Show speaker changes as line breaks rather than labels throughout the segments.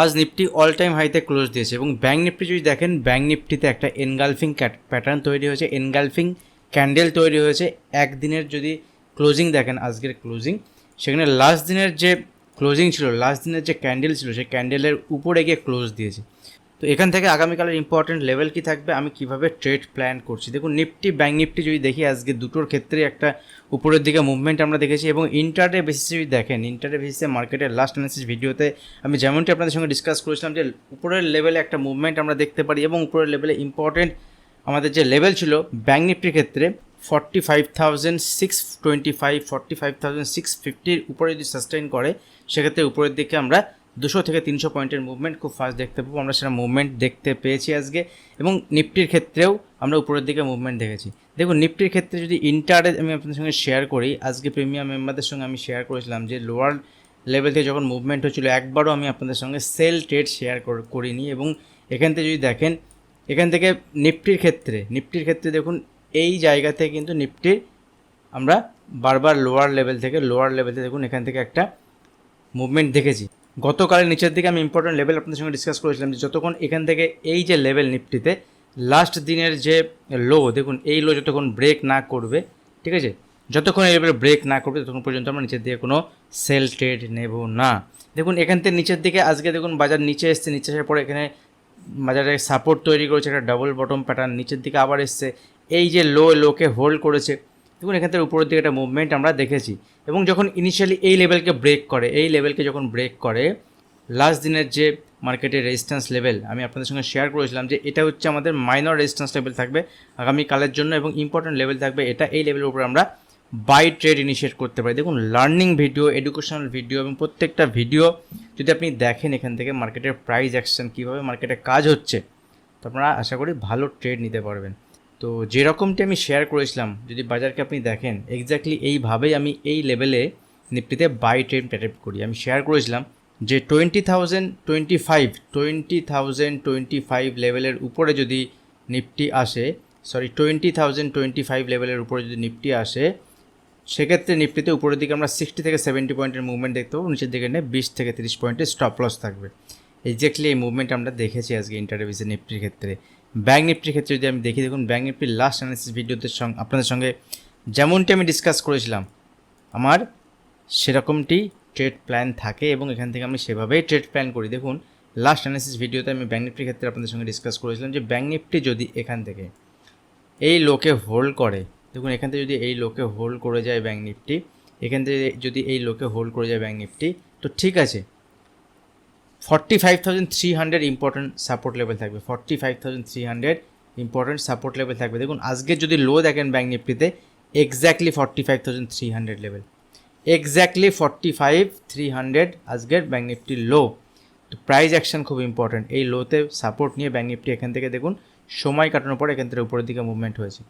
আজ Nifty all time হাইতে close দিয়েছে এবং ব্যাঙ্ক নিফটি যদি দেখেন, ব্যাঙ্ক নিফটিতে একটা এনগালফিং প্যাটার্ন তৈরি হয়েছে, এনগালফিং ক্যান্ডেল তৈরি হয়েছে। একদিনের যদি ক্লোজিং দেখেন, আজকের ক্লোজিং, সেখানে লাস্ট দিনের যে ক্লোজিং ছিল, লাস্ট দিনের যে ক্যান্ডেল ছিল, সেই ক্যান্ডেলের উপরে গিয়ে ক্লোজ দিয়েছে। তো এখান থেকে আগামীকালের ইম্পর্টেন্ট লেভেল কি থাকবে, আমি কিভাবে ট্রেড প্ল্যান করছি। দেখুন, নিফটি ব্যাঙ্ক নিফটি যদি দেখি, আজকে দুটোর ক্ষেত্রে একটা উপরের দিকে মুভমেন্ট আমরা দেখেছি এবং ইন্টারডে বেসিসে যদি দেখেন, ইন্টারডে বেসিসে মার্কেটের লাস্ট অ্যানালিসিস ভিডিওতে আমি যেমনটি আপনাদের সঙ্গে ডিসকাস করেছিলাম যে উপরের লেভেলে একটা মুভমেন্ট আমরা দেখতে পারি এবং উপরের লেভেলে ইম্পর্টেন্ট আমাদের যে লেভেল ছিল ব্যাঙ্ক নিফটির ক্ষেত্রে 45,625 45,650 উপরে যদি সাস্টেইন করে, সেক্ষেত্রে উপরের দিকে আমরা 200 থেকে 300 পয়েন্টের মুভমেন্ট খুব ফাস্ট দেখতে পাবো। আমরা সেটা মুভমেন্ট দেখতে পেয়েছি আজকে এবং নিফটির ক্ষেত্রেও আমরা উপরের দিকে মুভমেন্ট দেখেছি। দেখুন, নিফটির ক্ষেত্রে যদি ইন্টারডে আমি আপনাদের সঙ্গে শেয়ার করি, আজকে প্রিমিয়াম মেম্বারদের সঙ্গে আমি শেয়ার করেছিলাম যে লোয়ার লেভেল থেকে যখন মুভমেন্ট হচ্ছিলো, একবারও আমি আপনাদের সঙ্গে সেল ট্রেড শেয়ার করিনি। এবং এখান থেকে যদি দেখেন, এখান থেকে নিফটির ক্ষেত্রে দেখুন, এই জায়গাতে কিন্তু নিফটির আমরা বারবার লোয়ার লেভেল থেকে দেখুন এখান থেকে একটা মুভমেন্ট দেখেছি। গতকালের নিচের দিকে আমি ইম্পর্টেন্ট লেভেল আপনাদের সঙ্গে ডিসকাস করেছিলাম যে যতক্ষণ এখান থেকে এই যে লেভেল নিফটিতে লাস্ট দিনের যে লো, দেখুন এই লো যতক্ষণ ব্রেক না করবে, ঠিক আছে, যতক্ষণ এই লেভেল ব্রেক না করবে ততক্ষণ পর্যন্ত আমরা নিচের দিকে কোনো সেল ট্রেড নেব না। দেখুন, এখান থেকে নিচের দিকে আজকে দেখুন বাজার নিচে এসছে, নিচে আসার পরে এখানে বাজারে সাপোর্ট তৈরি করেছে, একটা ডাবল বটম প্যাটার্ন, নিচের দিকে আবার এসছে, এই যে লোকে হোল্ড করেছে। দেখুন, এখান থেকে উপরের দিকে একটা মুভমেন্ট আমরা দেখেছি এবং যখন ইনিশিয়ালি এই লেভেলকে ব্রেক করে, যখন ব্রেক করে, লাস্ট দিনের যে মার্কেটের রেজিস্ট্যান্স লেভেল আমি আপনাদের সঙ্গে শেয়ার করেছিলাম যে এটা হচ্ছে আমাদের মাইনর রেজিস্ট্যান্স লেভেল থাকবে আগামীকালের জন্য এবং ইম্পর্টেন্ট লেভেল থাকবে এটা। এই লেভেলের উপরে আমরা বাই ট্রেড ইনিশিয়েট করতে পারি। দেখুন, লার্নিং ভিডিও, এডুকেশনাল ভিডিও এবং প্রত্যেকটা ভিডিও যদি আপনি দেখেন, এখান থেকে মার্কেটের প্রাইস অ্যাকশন কীভাবে মার্কেটে কাজ হচ্ছে, তো আপনারা আশা করি ভালো ট্রেড নিতে পারবেন। তো যেরকমটি আমি শেয়ার করেছিলাম, যদি বাজারকে আপনি দেখেন, এক্স্যাক্টলি এইভাবেই আমি এই লেভেলে নিফটিতে বাই ট্রেড করি। আমি শেয়ার করেছিলাম যে 20,025 লেভেলের উপরে যদি নিফটি আসে, 20,025 লেভেলের উপরে যদি নিফটি আসে, সেক্ষেত্রে নিফটিতে উপরের দিকে আমরা 60 থেকে 70 পয়েন্টের মুভমেন্ট দেখতে পাবো, নিচের দিকে 20 থেকে 30 পয়েন্টের স্টপ লস থাকবে। এক্স্যাক্টলি এই মুভমেন্ট আমরা দেখেছি আজকে ইন্টারডে বেসিসে নিফটির ক্ষেত্রে। ব্যাঙ্ক নিফটির ক্ষেত্রে যদি আমি দেখি, দেখুন ব্যাঙ্ক নিফটির লাস্ট অ্যানালিসিস ভিডিওতে আপনাদের সঙ্গে যেমনটি আমি ডিসকাস করেছিলাম, আমার সেরকমটি ট্রেড প্ল্যান থাকে এবং এখান থেকে আমি সেভাবেই ট্রেড প্ল্যান করি। দেখুন, লাস্ট অ্যানালিসিস ভিডিওতে আমি ব্যাঙ্ক নিফটির ক্ষেত্রে আপনাদের সঙ্গে ডিসকাস করেছিলাম যে ব্যাঙ্ক নিফটি যদি এখান থেকে এই লোকে হোল্ড করে, দেখুন এখান থেকে যদি এই লোকে হোল্ড করে যায় ব্যাঙ্ক নিফটি, এখান থেকে যদি এই লোকে হোল্ড করে যায় ব্যাঙ্ক নিফটি, তো ঠিক আছে, 45,300 ইম্পর্টেন্ট সাপোর্ট লেভেল থাকবে, 45,300 ইম্পর্টেন্ট সাপোর্ট লেভেল থাকবে। দেখুন, আজকে যদি লো দেখেন ব্যাঙ্ক নিফটিতে, এক্স্যাক্টলি 45,300 লেভেল, এক্স্যাক্টলি 45,300 আজকের ব্যাঙ্ক নিফটির লো। তো প্রাইস অ্যাকশন খুব ইম্পর্টেন্ট, এই লোতে সাপোর্ট নিয়ে ব্যাঙ্ক নিফটি এখান থেকে দেখুন সময় কাটানোর পর এখান থেকে উপরের দিকে মুভমেন্ট হয়েছে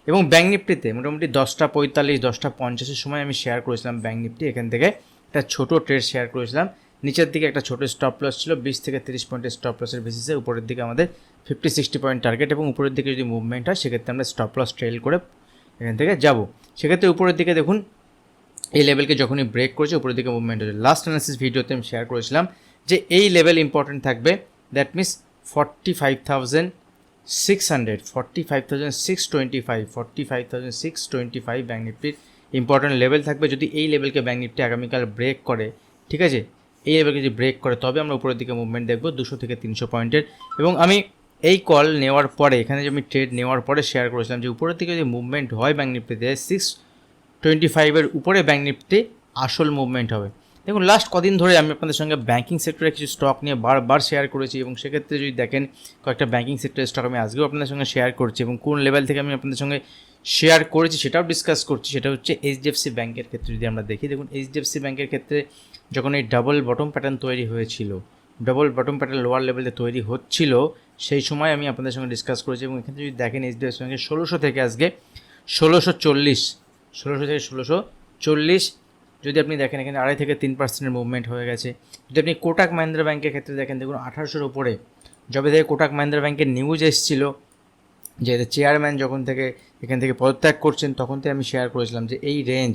এবং ব্যাঙ্ক নিফটিতে মোটামুটি 10:45 10:50 সময় আমি শেয়ার করেছিলাম ব্যাঙ্ক নিফটি এখান থেকে একটা ছোটো ট্রেড শেয়ার করেছিলাম। নিচের দিকে একটা ছোটো স্টপ লস ছিল, 20 থেকে 30 পয়েন্টের স্টপ লসের বেসিসে উপরের দিকে আমাদের 50-60 পয়েন্ট টার্গেট এবং উপরের দিকে যদি মুভমেন্ট হয় সেক্ষেত্রে আমরা স্টপ লস ট্রেল করে এখান থেকে যাব। সেক্ষেত্রে উপরের দিকে দেখুন এই লেভেলকে যখনই ব্রেক করেছে উপরের দিকে মুভমেন্ট হচ্ছে। লাস্ট অ্যানালিসিস ভিডিওতে আমি শেয়ার করেছিলাম যে এই লেভেল ইম্পর্টেন্ট থাকবে, দ্যাট মিনস 45,600 45,625 ব্যাঙ্ক নিফটির ইম্পর্টেন্ট লেভেল থাকবে। যদি এই লেভেলকে ব্যাঙ্ক নিফটি আগামীকাল ব্রেক করে, ঠিক আছে, এই লেভেলকে যদি ব্রেক করে তবে আমরা উপরের দিকে মুভমেন্ট দেখব 200 থেকে 300 পয়েন্টের। এবং আমি এই কল নেওয়ার পরে, এখানে যে আমি ট্রেড নেওয়ার পরে শেয়ার করেছিলাম যে উপরের দিকে যদি মুভমেন্ট হয় ব্যাঙ্ক নিফটিতে 625 উপরে ব্যাঙ্ক নিফটি আসল মুভমেন্ট হবে। দেখুন, লাস্ট কদিন ধরে আমি আপনাদের সঙ্গে ব্যাঙ্কিং সেক্টরে কিছু স্টক নিয়ে বারবার শেয়ার করেছি এবং সেক্ষেত্রে যদি দেখেন কয়েকটা ব্যাঙ্কিং সেক্টরের স্টক আমি আজকেও আপনাদের সঙ্গে শেয়ার করছি এবং কোন লেভেল থেকে আমি আপনাদের সঙ্গে শেয়ার করেছি সেটাও ডিসকাস করছি। সেটা হচ্ছে এইচডিএফসি ব্যাঙ্কের ক্ষেত্রে যদি আমরা দেখি, দেখুন এইচডিএফসি ব্যাঙ্কের ক্ষেত্রে যখন এই ডাবল বটম প্যাটার্ন তৈরি হয়েছিল, ডাবল বটম প্যাটার্ন লোয়ার লেভেলে তৈরি হচ্ছিল, সেই সময় আমি আপনাদের সঙ্গে ডিসকাস করেছি এবং এখানে যদি দেখেন এইচডিএফসি ব্যাঙ্কের 1600 থেকে আজকে 1640 থেকে 1640 যদি আপনি দেখেন এখানে 2.5 থেকে 3% মুভমেন্ট হয়ে গেছে। যদি আপনি কোটাক মাহিন্দ্রা ব্যাঙ্কের ক্ষেত্রে দেখেন, দেখুন 1800 উপরে যবে থেকে কোটাক মাহিন্দ্রা ব্যাঙ্কের নিউজ এসেছিল যে চেয়ারম্যান যখন থেকে এখান থেকে পদত্যাগ করছেন, তখন থেকে আমি শেয়ার করেছিলাম যে এই রেঞ্জ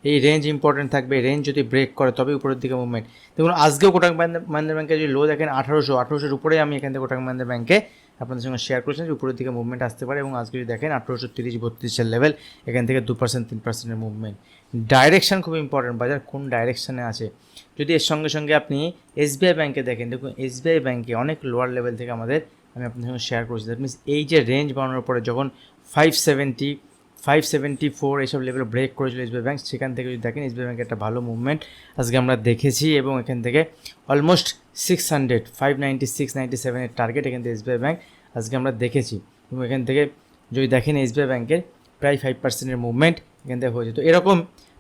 এই রেঞ্জ ইম্পর্টেন্ট থাকবে, রেঞ্জ যদি ব্রেক করে তবে উপরের দিকে মুভমেন্ট। দেখুন আজকেও কোটাক মাহিন্দ্রা ব্যাংকে যদি লো দেখেন 1800-1800-র উপরে আমি এখান থেকে কোটাক মাহিন্দ্রা ব্যাংকে আপনাদের সঙ্গে শেয়ার করেছেন যে উপরের দিকে মুভমেন্ট আসতে পারে, এবং আজকে যদি দেখেন 1830-32 লেভেল, এখান থেকে 2%-3%-এর মুভমেন্ট। ডাইরেকশান খুব ইম্পর্টেন্ট, বাজার কোন ডাইরেকশানে আছে। যদি এর সঙ্গে সঙ্গে আপনি এসবিআই ব্যাংকে দেখেন, দেখুন এসবিআই ব্যাংকে অনেক লোয়ার লেভেল থেকে আমি আপনাদের সঙ্গে শেয়ার করেছি। দ্যাট মিনস এই যে রেঞ্জ বানানোর পরে যখন 574 এইসব লেভেল ব্রেক করেছিল এসবিআই ব্যাংক, সেখান থেকে যদি দেখেন এসবিআই ব্যাংকের একটা ভালো মুভমেন্ট আজকে আমরা দেখেছি, এবং এখান থেকে অলমোস্ট 596-97-এর টার্গেট এখান থেকে এসবিআই ব্যাংক আজকে আমরা দেখেছি, এবং এখান থেকে যদি দেখেন এসবিআই ব্যাংকের প্রায় 5%-এর মুভমেন্ট এখান থেকে হয়েছে। তো এরকম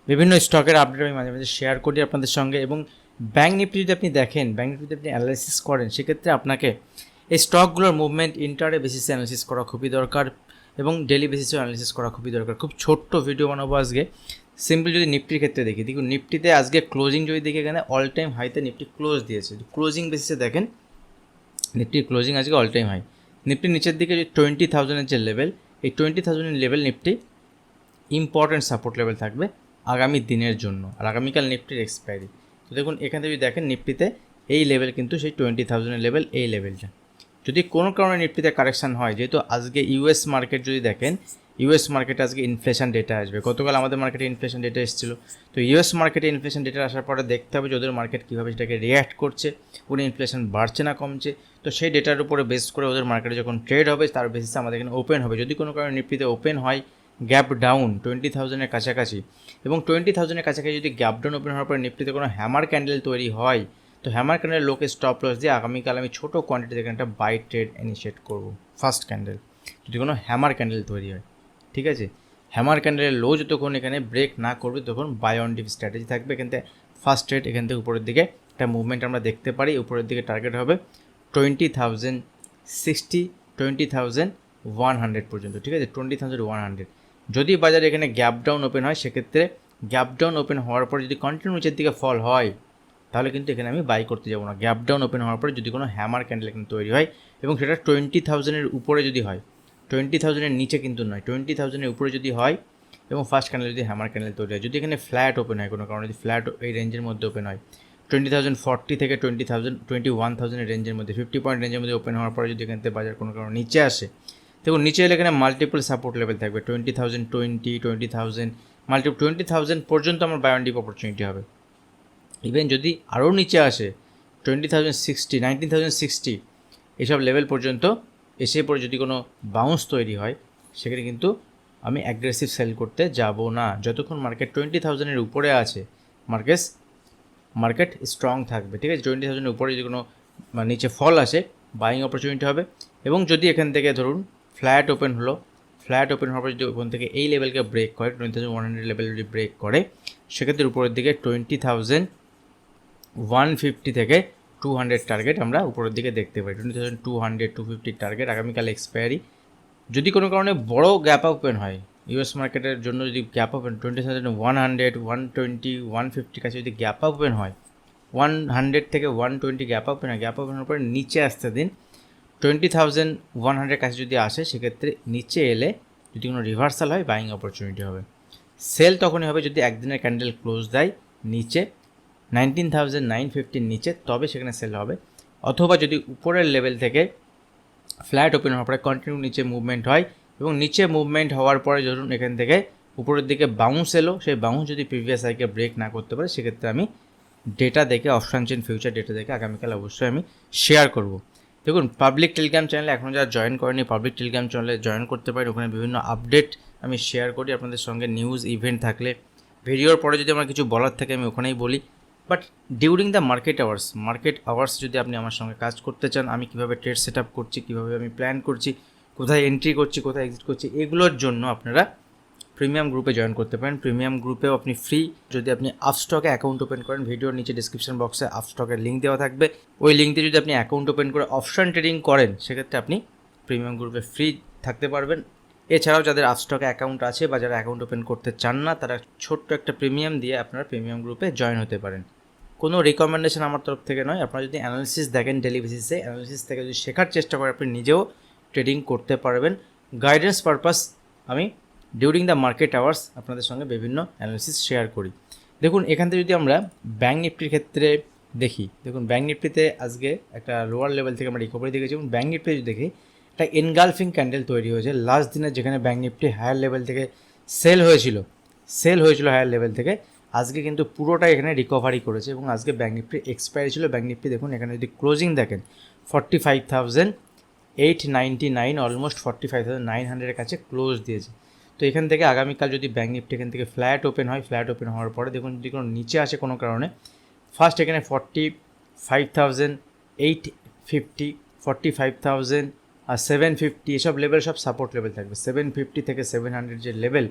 বিভিন্ন স্টকের আপডেট আমি মাঝে মাঝে শেয়ার করি আপনাদের সঙ্গে। এবং ব্যাঙ্ক নিফটি যদি আপনি দেখেন, ব্যাঙ্ক নিফটি যদি আপনি অ্যানালাইসিস করেন, সেক্ষেত্রে আপনাকে এই স্টকগুলোর মুভমেন্ট ইন্টারডে বেসিসে অ্যানালাইসিস করা খুবই দরকার, এবং ডেলি বেসিসেও অ্যানালাইসিস করা খুবই দরকার। খুব ছোট্ট ভিডিও বানাবো আজকে। সিম্পল যদি নিফটির ক্ষেত্রে দেখি, দেখুন নিফটিতে আজকে ক্লোজিং যদি দেখি, এখানে অল টাইম হাইতে নিফটি ক্লোজ দিয়েছে। ক্লোজিং বেসিসে দেখেন নিফটির ক্লোজিং আজকে অল টাইম হাই। নিফটির নিচের দিকে যে 20,000-এর যে লেভেল, এই 20,000-এর level Nifty important support level থাকবে আগামী দিনের জন্য, আর আগামীকাল নিফটির এক্সপায়ারি। তো দেখুন এখানে যদি দেখেন নিফটিতে এই লেভেল কিন্তু সেই 20,000-এর লেভেল, এই লেভেলটা। যদি কোনো কারণে নিফটিতে কারেকশান হয়, যেহেতু আজকে ইউএস মার্কেট যদি দেখেন, ইউএস মার্কেটে আজকে ইনফ্লেশন ডেটা আসবে। গতকাল আমাদের মার্কেটে ইনফ্লেশন ডেটা এসেছিলো, তো ইউএস মার্কেটে ইনফ্লেশন ডেটা আসার পরে দেখতে হবে যে ওদের মার্কেট কীভাবে সেটাকে রিয়্যাক্ট করছে, কোনো ইনফ্লেশন বাড়ছে না কমছে। তো সেই ডেটার উপরে বেস করে ওদের মার্কেটে যখন ট্রেড হবে, তার বেসিসে আমাদের এখানে ওপেন হবে। যদি কোনো কারণে নিফটিতে ওপেন হয় গ্যাপ ডাউন 20,000-এর কাছাকাছি, এবং 20,000-এর কাছাকাছি যদি গ্যাপ ডাউন ওপেন হওয়ার পরে নিফটিতে কোনো হ্যামার ক্যান্ডেল তৈরি হয়, তো হ্যামার ক্যান্ডেল লোকে স্টপ লস দিয়ে আগামীকাল আমি ছোটো কোয়ান্টিটি থেকে একটা বাই ট্রেড ইনিশিয়েট করবো। ফার্স্ট ক্যান্ডেল যদি কোনো হ্যামার ক্যান্ডেল তৈরি হয়, ঠিক আছে, হ্যামার ক্যান্ডেলের লো যতক্ষণ এখানে ব্রেক না করবে তখন বাই অন ডিপ স্ট্র্যাটেজি থাকবে। এখান থেকে ফার্স্ট ট্রেড এখান থেকে উপরের দিকে একটা মুভমেন্ট আমরা দেখতে পারি। উপরের দিকে টার্গেট হবে 20,060, 20,100 পর্যন্ত, ঠিক আছে, 20,100। যদি বাজারে এখানে গ্যাপ ডাউন ওপেন হয়, সেক্ষেত্রে গ্যাপ ডাউন ওপেন হওয়ার পর যদি কন্টিনিউ নিচের দিকে ফল হয়, তাহলে কিন্তু এখানে আমি বাই করতে যাবো না। গ্যাপ ডাউন ওপেন হওয়ার পরে যদি কোনো হ্যামার ক্যান্ডেল এখানে তৈরি হয়, এবং সেটা 20,000-এর উপরে যদি হয়, 20,000-এর নিচে কিন্তু নয়, 20,000-এর উপরে যদি হয়, এবং ফার্স্ট ক্যান্ডেল যদি হ্যামার ক্যান্ডেল তৈরি হয়, যদি এখানে ফ্ল্যাট ওপেন হয়, কোনো কারণে যদি ফ্ল্যাট এই রেঞ্জের মধ্যে ওপেন হয়, 20,040 থেকে 21,000-এর রেঞ্জের মধ্যে, 50 পয়েন্ট রেঞ্জের মধ্যে ওপেন হওয়ার পরে যদি এখান থেকে বাজার কোনো কারণে নিচে আসে, দেখুন নিচে এলে এখানে মাল্টিপল সাপোর্ট লেভেল থাকবে 20,020, 20,000, মাল্টিপল 20,000 পর্যন্ত আমার বাই অন ডিপ অপরচুনিটি হবে। ইভেন যদি আরও নিচে আসে 20,060, 19,060 এসব লেভেল পর্যন্ত এসে পরে যদি কোনো বাউন্স তৈরি হয়, সেখানে কিন্তু আমি অ্যাগ্রেসিভ সেল করতে যাব না। যতক্ষণ মার্কেট 20,000-এর উপরে আছে, মার্কেট স্ট্রং থাকবে, ঠিক আছে। 20,000-এর উপরে যদি কোনো নিচে ফল আসে, বাইং অপরচুনিটি হবে। এবং যদি এখান থেকে ধরুন ফ্ল্যাট ওপেন হলো, ফ্ল্যাট ওপেন হওয়ার পর যদি ওখান থেকে এই লেভেলকে ব্রেক করে, 20,100 লেভেল যদি ব্রেক করে, সেক্ষেত্রে উপরের দিকে 20,150 থেকে 200 টার্গেট আমরা উপরের দিকে দেখতে পাই। 20,200, 250 টার্গেট আগামীকাল এক্সপায়ারি। যদি কোনো কারণে বড় গ্যাপ ওপেন হয় ইউএস মার্কেটের জন্য, যদি গ্যাপ ওপেন 20,100, 120, 150 কাছে যদি গ্যাপ ওপেন হয়, 100 থেকে 120 গ্যাপ ওপেন হয়, গ্যাপ ওপেন হওয়ার পরে নিচে আসতে দিন। 20,100 কাছে যদি আসে, সেক্ষেত্রে নিচে এলে যদি কোনো রিভার্সাল হয়, বাইং অপরচুনিটি হবে। সেল তখনই হবে যদি একদিনের ক্যান্ডেল ক্লোজ দেয় নিচে 19,950-র নিচে, তবে সেখানে সেল হবে। অথবা যদি উপরের লেভেল থেকে ফ্ল্যাট ওপেন হওয়ার পরে কন্টিনিউ নিচে মুভমেন্ট হয়, এবং নিচে মুভমেন্ট হওয়ার পরে ধরুন এখান থেকে উপরের দিকে বাউন্স এলো, সেই বাউন্স যদি প্রিভিয়াস হাইকে ব্রেক না করতে পারে, সেক্ষেত্রে আমি ডেটা দেখে, অপশন চেন ফিউচার ডেটা দেখে আগামীকাল অবশ্যই আমি শেয়ার করব। দেখুন পাবলিক টেলিগ্রাম চ্যানেলে এখনও যারা জয়েন করেনি, পাবলিক টেলিগ্রাম চ্যানেলে জয়েন করতে পারেন। ওখানে বিভিন্ন আপডেট আমি শেয়ার করি আপনাদের সঙ্গে। নিউজ ইভেন্ট থাকলে, ভিডিওর পরে যদি আমার কিছু বলার থাকে আমি ওখানেই বলি। But during the market hours যদি আপনি আমার সঙ্গে কাজ করতে চান, আমি কীভাবে ট্রেড সেট আপ করছি, কীভাবে আমি প্ল্যান করছি, কোথায় এন্ট্রি করছি, কোথায় এক্সিট করছি, এগুলোর জন্য আপনারা প্রিমিয়াম গ্রুপে জয়েন করতে পারেন। প্রিমিয়াম গ্রুপেও আপনি ফ্রি, যদি আপনি আপস্টকে অ্যাকাউন্ট ওপেন করেন, ভিডিওর নিচে ডিসক্রিপশন বক্সে আপস্টকের লিঙ্ক দেওয়া থাকবে, ওই লিঙ্কে যদি আপনি অ্যাকাউন্ট ওপেন করে অপশন ট্রেডিং করেন, সেক্ষেত্রে আপনি প্রিমিয়াম গ্রুপে ফ্রি থাকতে পারবেন। এছাড়াও যাদের আপস্টকে অ্যাকাউন্ট আছে বা যারা অ্যাকাউন্ট ওপেন করতে চান না, তারা ছোট্ট একটা প্রিমিয়াম দিয়ে আপনারা প্রিমিয়াম গ্রুপে জয়েন হতে পারেন। কোনো রিকমেন্ডেশন আমার তরফ থেকে নয়। আপনারা যদি অ্যানালিসিস দেখেন ডেলি বেসিসে, অ্যানালিসিস থেকে যদি শেখার চেষ্টা করেন, আপনি নিজেও ট্রেডিং করতে পারবেন। গাইডেন্স পারপাস আমি ডিউরিং দ্য মার্কেট আওয়ার্স আপনাদের সঙ্গে বিভিন্ন অ্যানালিসিস শেয়ার করি। দেখুন এখান থেকে যদি আমরা ব্যাঙ্ক নিফটির ক্ষেত্রে দেখি, দেখুন ব্যাঙ্ক নিফটিতে আজকে একটা লোয়ার লেভেল থেকে আমরা রিকভারি দেখেছি এবং ব্যাঙ্ক নিফটি যদি দেখি একটা এনগালফিং ক্যান্ডেল তৈরি হয়েছে লাস্ট দিনে, যেখানে ব্যাঙ্ক নিফটি হায়ার লেভেল থেকে সেল হয়েছিল হায়ার লেভেল থেকে। আজকে কিন্তু পুরোটা এখানে রিকভারি করেছে এবং আজকে ব্যাঙ্ক নিফটি এক্সপায়ারি ছিল। ব্যাঙ্ক নিফটি দেখুন এখানে যদি ক্লোজিং দেখেন 45,899, অলমোস্ট 45,900-এর কাছে ক্লোজ দিয়েছে। তো এখান থেকে আগামীকাল যদি ব্যাঙ্ক নিফটি এখান থেকে ফ্ল্যাট ওপেন হয়, ফ্ল্যাট ওপেন হওয়ার পরে দেখুন যদি কোনো নিচে আসে কোনো কারণে, ফার্স্ট এখানে 45,850, 45,750 এসব লেভেল সব সাপোর্ট লেভেল থাকবে। 750 থেকে 700 যে লেভেল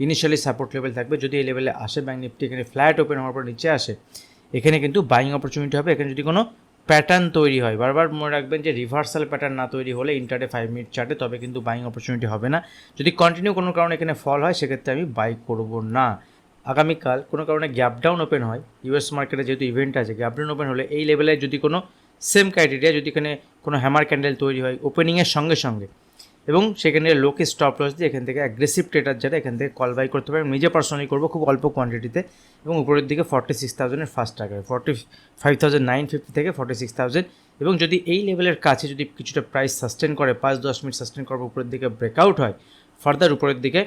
ইনিশিয়ালি সাপোর্ট লেভেল থাকবে। যদি এই লেভেলে আসে ব্যাঙ্ক নিফটি এখানে ফ্ল্যাট ওপেন হওয়ার পর নিচে আসে, এখানে কিন্তু বাইং অপরচুনিটি হবে। এখানে যদি কোনো প্যাটার্ন তৈরি হয়, বারবার মনে রাখবেন যে রিভার্সাল প্যাটার্ন না তৈরি হলে ইন্টারডে 5 মিনিট চার্টে, তবে কিন্তু বাইং অপরচুনিটি হবে না। যদি কন্টিনিউ কোনো কারণে এখানে ফল হয় সেক্ষেত্রে আমি বাই করব না। আগামীকাল কোনো কারণে গ্যাপ ডাউন ওপেন হয়, ইউএস মার্কেটে যেহেতু ইভেন্ট আছে, গ্যাপ ডাউন ওপেন হলে এই লেভেলে যদি কোনো সেম ক্রাইটেরিয়া, যদি এখানে কোনো হ্যামার ক্যান্ডেল তৈরি হয় ওপেনিংয়ের সঙ্গে সঙ্গে, এবং সেখানে লোকে স্টপ লস দিয়ে এখান থেকে অ্যাগ্রেসিভ ট্রেডার যারা এখান থেকে কল বাই করতে পারে, নিজে পার্সোনালি করবো খুব অল্প কোয়ান্টিটিতে, এবং উপরের দিকে 46,000-এর ফার্স্ট টার্গেট, 45,950 থেকে 46,000। এবং যদি এই লেভেলের কাছে যদি কিছুটা প্রাইস সাস্টেন করে, 5-10 মিনিট সাস্টেন করবে, উপরের দিকে ব্রেকআউট হয়, ফার্দার উপরের দিকে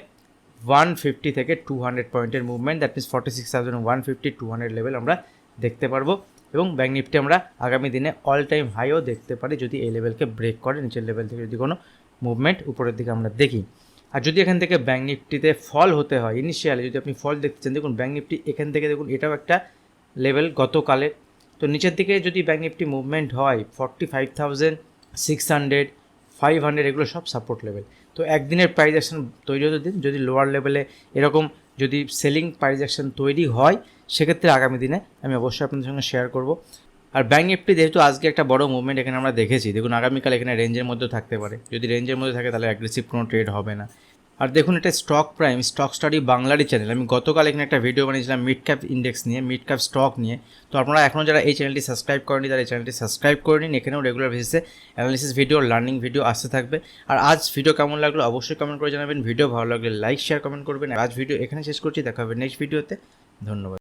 150 থেকে 200 পয়েন্টের মুভমেন্ট, দ্যাট মিনস 46,150-200 লেভেল আমরা দেখতে পারবো। এবং ব্যাঙ্ক নিফটি আমরা আগামী দিনে অল টাইম হাইও দেখতে পারি যদি এই লেভেলকে ব্রেক করে, নিচের লেভেল থেকে যদি কোনো মুভমেন্ট উপরের দিকে আমরা দেখি। আর যদি এখান থেকে ব্যাঙ্ক নিফটিতে ফল হতে হয়, ইনিশিয়ালি যদি আপনি ফল দেখতে চান, দেখুন ব্যাঙ্ক নিফটি এখান থেকে দেখুন এটাও একটা লেভেল গতকালে। তো নিচের দিকে যদি ব্যাঙ্ক নিফটি মুভমেন্ট হয় 45,600, 500 এগুলো সব সাপোর্ট লেভেল। তো একদিনের প্রাইস অ্যাকশন তৈরি হতে দিন। যদি লোয়ার লেভেলে এরকম যদি সেলিং প্রাইস অ্যাকশন তৈরি হয়, সেক্ষেত্রে আগামী দিনে আমি অবশ্যই আপনাদের সঙ্গে শেয়ার করব। আর ব্যাঙ্ক নিফটি যেহেতু আজকে একটা বড় মুভমেন্ট এখানে আমরা দেখেছি, দেখুন আগামীকাল এখানে রেঞ্জের মধ্যেও থাকতে পারে। যদি রেঞ্জের মধ্যে থাকে তাহলে অ্যাগ্রেসিভ কোনো ট্রেড হবে না। আর দেখুন এটা স্টক প্রাইম, স্টক স্টাডি বাংলারই চ্যানেল। আমি গতকাল এখানে একটা ভিডিও বানিয়েছিলাম মিড ক্যাপ ইন্ডেক্স নিয়ে, মিড ক্যাপ স্টক নিয়ে। তো আপনারা এখনও যারা এই চ্যানেলটি সাবস্ক্রাইব করেনি তারা এই চ্যানেলটি সাবস্ক্রাইব করে নিন। এখানেও রেগুলার বেসিসে অ্যানালিসিস ভিডিও, লার্নিং ভিডিও আসতে থাকবে। আর আজ ভিডিও কেমন লাগলো অবশ্যই কমেন্ট করে জানাবেন। ভিডিও ভালো লাগলে লাইক শেয়ার কমেন্ট করবেন। আজ ভিডিও এখানে শেষ করছি, দেখা হবে নেক্সট ভিডিওতে। ধন্যবাদ।